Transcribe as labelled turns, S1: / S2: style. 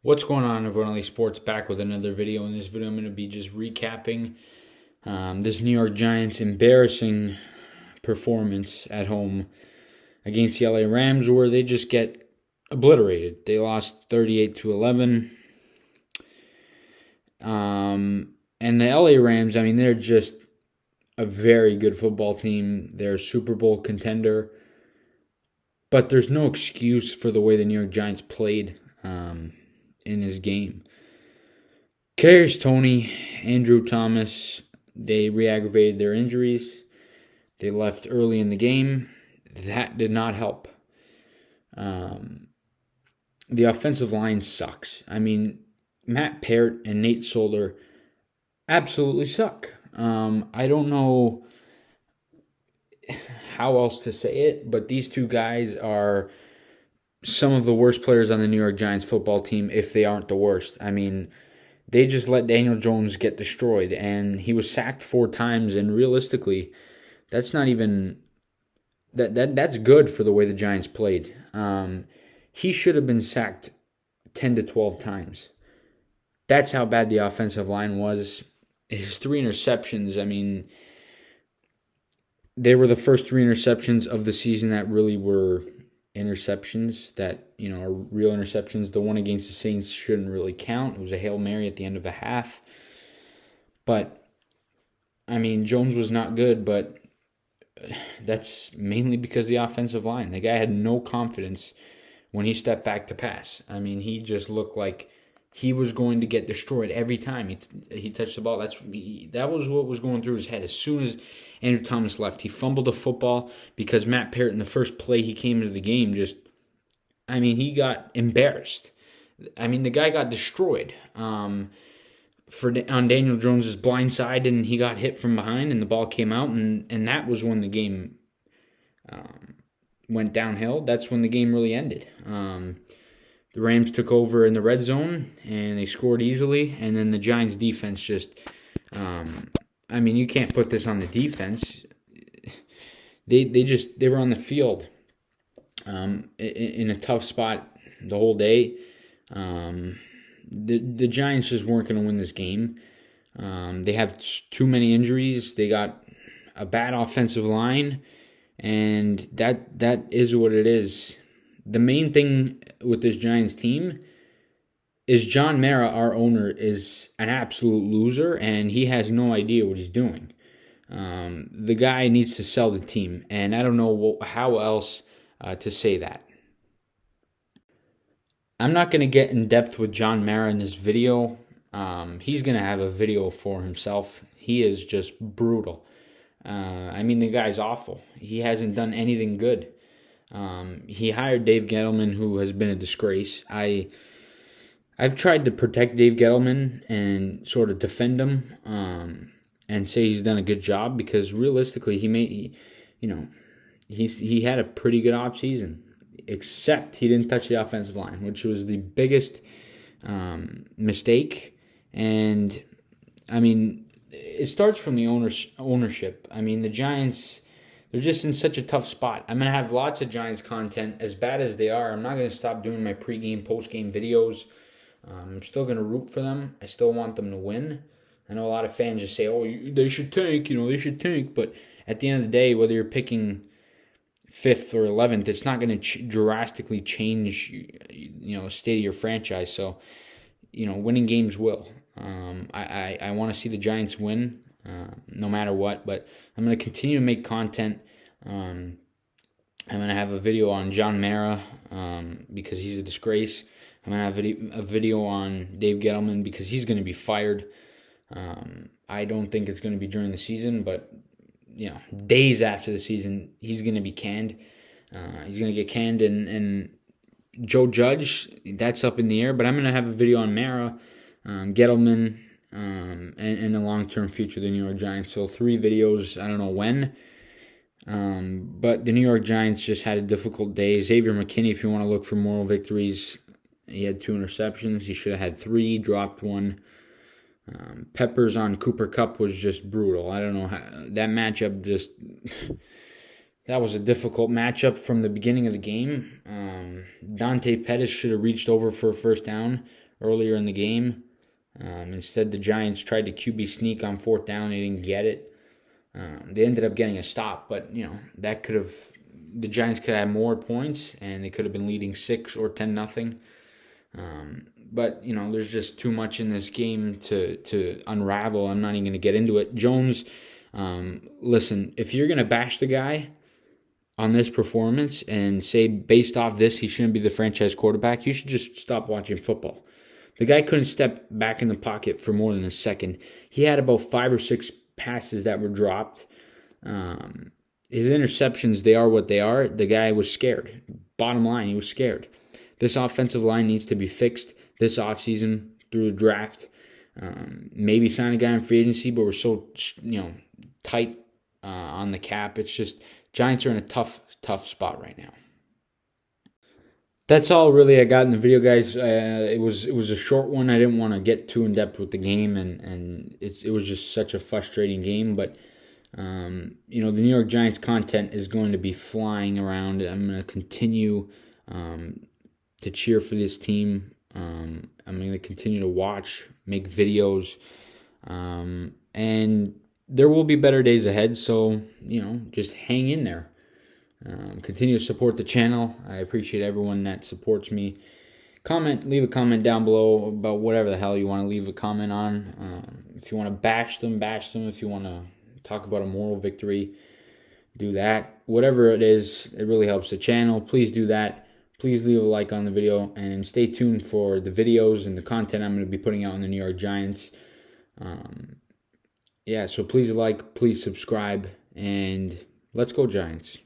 S1: What's going on, everyone? LA Sports back with another video. In this video, I'm going to be just recapping this New York Giants embarrassing performance at home against the LA Rams, where they just get obliterated. They lost 38-11. And the LA Rams, they're just a very good football team. They're a Super Bowl contender. But there's no excuse for the way the New York Giants played in this game. Kadarius Toney, Andrew Thomas, they re-aggravated their injuries. They left early in the game. That did not help. The offensive line sucks. Matt Peart and Nate Solder absolutely suck. I don't know how else to say it, but these two guys are some of the worst players on the New York Giants football team, if they aren't the worst. They just let Daniel Jones get destroyed, and he was sacked 4 times, and realistically, that's not even that's good for the way the Giants played. He should have been sacked 10 to 12 times. That's how bad the offensive line was. His 3 interceptions, they were the first 3 interceptions of the season that really were interceptions that, are real interceptions. The one against the Saints shouldn't really count. It was a Hail Mary at the end of a half. But, Jones was not good, but that's mainly because of the offensive line. The guy had no confidence when he stepped back to pass. He just looked like he was going to get destroyed every time he touched the ball. That was what was going through his head. As soon as Andrew Thomas left, he fumbled the football because Matt Peart, in the first play he came into the game, he got embarrassed. The guy got destroyed on Daniel Jones' blind side, and he got hit from behind, and the ball came out, and that was when the game went downhill. That's when the game really ended. The Rams took over in the red zone, and they scored easily. And then the Giants' defense just, you can't put this on the defense. They were on the field in a tough spot the whole day. The Giants just weren't going to win this game. They have too many injuries. They got a bad offensive line, and that is what it is. The main thing with this Giants team is John Mara, our owner, is an absolute loser, and he has no idea what he's doing. The guy needs to sell the team, and I don't know how else to say that. I'm not going to get in depth with John Mara in this video. He's going to have a video for himself. He is just brutal. The guy's awful. He hasn't done anything good. He hired Dave Gettleman, who has been a disgrace. I've tried to protect Dave Gettleman and sort of defend him and say he's done a good job, because realistically he had a pretty good offseason, except he didn't touch the offensive line, which was the biggest mistake. And it starts from the ownership. The Giants, they're just in such a tough spot. I'm going to have lots of Giants content. As bad as they are, I'm not going to stop doing my pregame, postgame videos. I'm still going to root for them. I still want them to win. I know a lot of fans just say, they should tank, they should tank. But at the end of the day, whether you're picking 5th or 11th, it's not going to drastically change, the state of your franchise. So, winning games will. I want to see the Giants win. No matter what, but I'm going to continue to make content. I'm going to have a video on John Mara because he's a disgrace. I'm going to have a video on Dave Gettleman because he's going to be fired. I don't think it's going to be during the season, but days after the season, he's going to be canned. He's going to get canned, and Joe Judge, that's up in the air. But I'm going to have a video on Mara, Gettleman, and the long-term future of the New York Giants. So 3 videos, I don't know when. But the New York Giants just had a difficult day. Xavier McKinney, if you want to look for moral victories, he had 2 interceptions. He should have had 3, dropped 1. Peppers on Cooper Kupp was just brutal. I don't know how that matchup just That was a difficult matchup from the beginning of the game. Dante Pettis should have reached over for a first down earlier in the game. Instead, the Giants tried to QB sneak on fourth down. They didn't get it. They ended up getting a stop, but that could have. The Giants could have more points, and they could have been leading 6 or 10-0. But there's just too much in this game to unravel. I'm not even going to get into it. Jones, listen, if you're going to bash the guy on this performance and say based off this he shouldn't be the franchise quarterback, you should just stop watching football. The guy couldn't step back in the pocket for more than a second. He had about 5 or 6 passes that were dropped. His interceptions, they are what they are. The guy was scared. Bottom line, he was scared. This offensive line needs to be fixed this offseason through the draft. Maybe sign a guy in free agency, but we're so tight on the cap. It's just Giants are in a tough spot right now. That's all really I got in the video, guys. It was a short one. I didn't want to get too in depth with the game, and it was just such a frustrating game. But the New York Giants content is going to be flying around. I'm going to continue to cheer for this team. I'm going to continue to watch, make videos, and there will be better days ahead. So just hang in there. Continue to support the channel. I appreciate everyone that supports me. Leave a comment down below about whatever the hell you want to leave a comment on. If you want to bash them. If you want to talk about a moral victory, do that. Whatever it is, it really helps the channel. Please do that. Please leave a like on the video and stay tuned for the videos and the content I'm going to be putting out on the New York Giants. So please like, please subscribe, and let's go Giants.